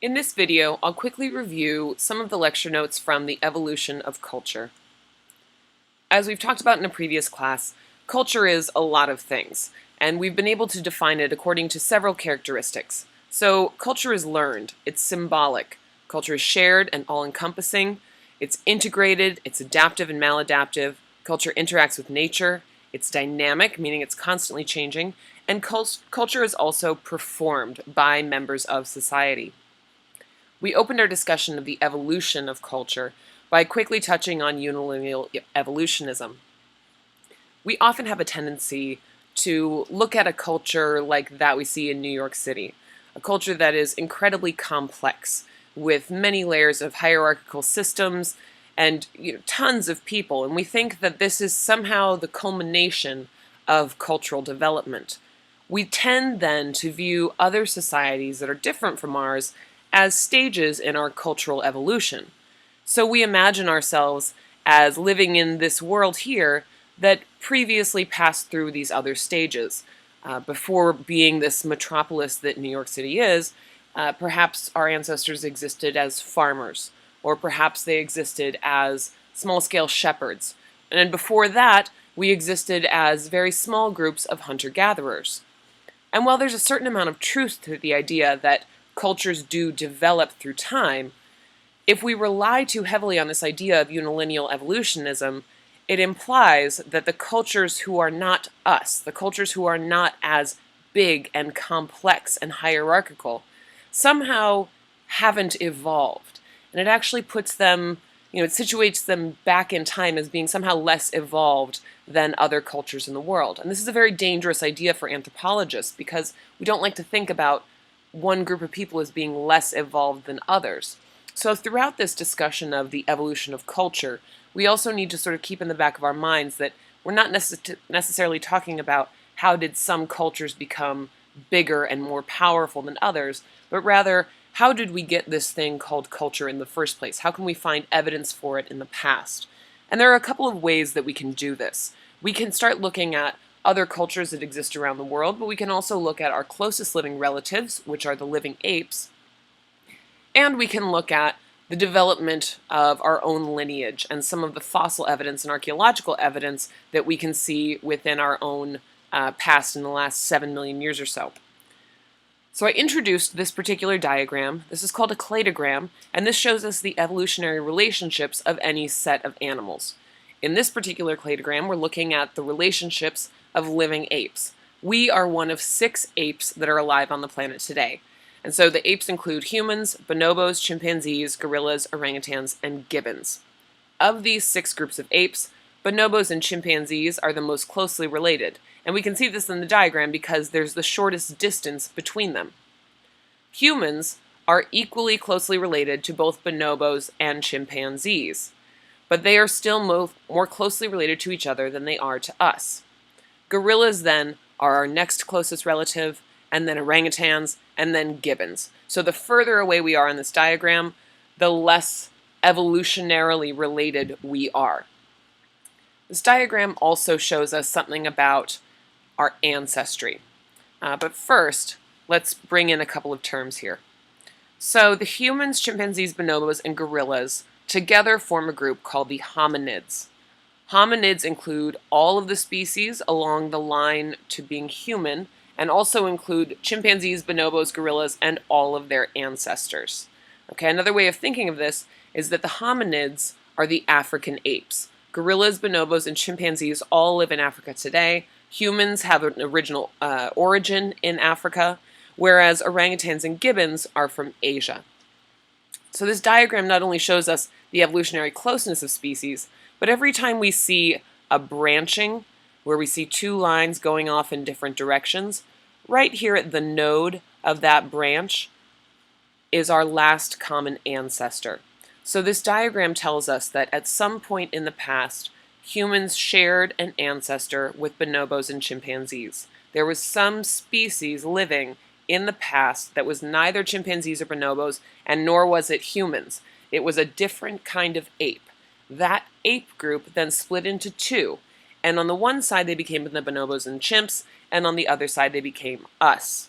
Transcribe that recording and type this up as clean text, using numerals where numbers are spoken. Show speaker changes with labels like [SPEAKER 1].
[SPEAKER 1] In this video, I'll quickly review some of the lecture notes from The Evolution of Culture. As we've talked about in a previous class, culture is a lot of things, and we've been able to define it according to several characteristics. So, culture is learned, it's symbolic, culture is shared and all-encompassing, it's integrated, it's adaptive and maladaptive, culture interacts with nature, it's dynamic, meaning it's constantly changing, and culture is also performed by members of society. We opened our discussion of the evolution of culture by quickly touching on unilineal evolutionism. We often have a tendency to look at a culture like that we see in New York City, a culture that is incredibly complex, with many layers of hierarchical systems and tons of people, and we think that this is somehow the culmination of cultural development. We tend then to view other societies that are different from ours as stages in our cultural evolution. So we imagine ourselves as living in this world here that previously passed through these other stages. Before being this metropolis that New York City is, perhaps our ancestors existed as farmers, or perhaps they existed as small-scale shepherds. And then before that, we existed as very small groups of hunter-gatherers. And while there's a certain amount of truth to the idea that cultures do develop through time, if we rely too heavily on this idea of unilineal evolutionism, it implies that the cultures who are not us, the cultures who are not as big and complex and hierarchical, somehow haven't evolved. And it actually puts them, it situates them back in time as being somehow less evolved than other cultures in the world. And this is a very dangerous idea for anthropologists because we don't like to think about one group of people as being less evolved than others. So throughout this discussion of the evolution of culture, we also need to sort of keep in the back of our minds that we're not necessarily talking about how did some cultures become bigger and more powerful than others, but rather how did we get this thing called culture in the first place? How can we find evidence for it in the past? And there are a couple of ways that we can do this. We can start looking at other cultures that exist around the world, but we can also look at our closest living relatives, which are the living apes, and we can look at the development of our own lineage and some of the fossil evidence and archaeological evidence that we can see within our own past in the last 7 million years or so. So I introduced this particular diagram. This is called a cladogram, and this shows us the evolutionary relationships of any set of animals. In this particular cladogram, we're looking at the relationships of living apes. We are one of 6 apes that are alive on the planet today. And so the apes include humans, bonobos, chimpanzees, gorillas, orangutans, and gibbons. Of these 6 groups of apes, bonobos and chimpanzees are the most closely related. And we can see this in the diagram because there's the shortest distance between them. Humans are equally closely related to both bonobos and chimpanzees, but they are still more closely related to each other than they are to us. Gorillas then are our next closest relative, and then orangutans, and then gibbons. So the further away we are in this diagram, the less evolutionarily related we are. This diagram also shows us something about our ancestry. But first, let's bring in a couple of terms here. So the humans, chimpanzees, bonobos, and gorillas together form a group called the hominids. Hominids include all of the species along the line to being human, and also include chimpanzees, bonobos, gorillas, and all of their ancestors. Okay, another way of thinking of this is that the hominids are the African apes. Gorillas, bonobos, and chimpanzees all live in Africa today. Humans have an original origin in Africa, whereas orangutans and gibbons are from Asia. So this diagram not only shows us the evolutionary closeness of species, but every time we see a branching, where we see 2 lines going off in different directions, right here at the node of that branch is our last common ancestor. So this diagram tells us that at some point in the past, humans shared an ancestor with bonobos and chimpanzees. There was some species living in the past that was neither chimpanzees or bonobos, and nor was it humans. It was a different kind of ape. That ape group then split into 2, and on the one side they became the bonobos and chimps, and on the other side they became us.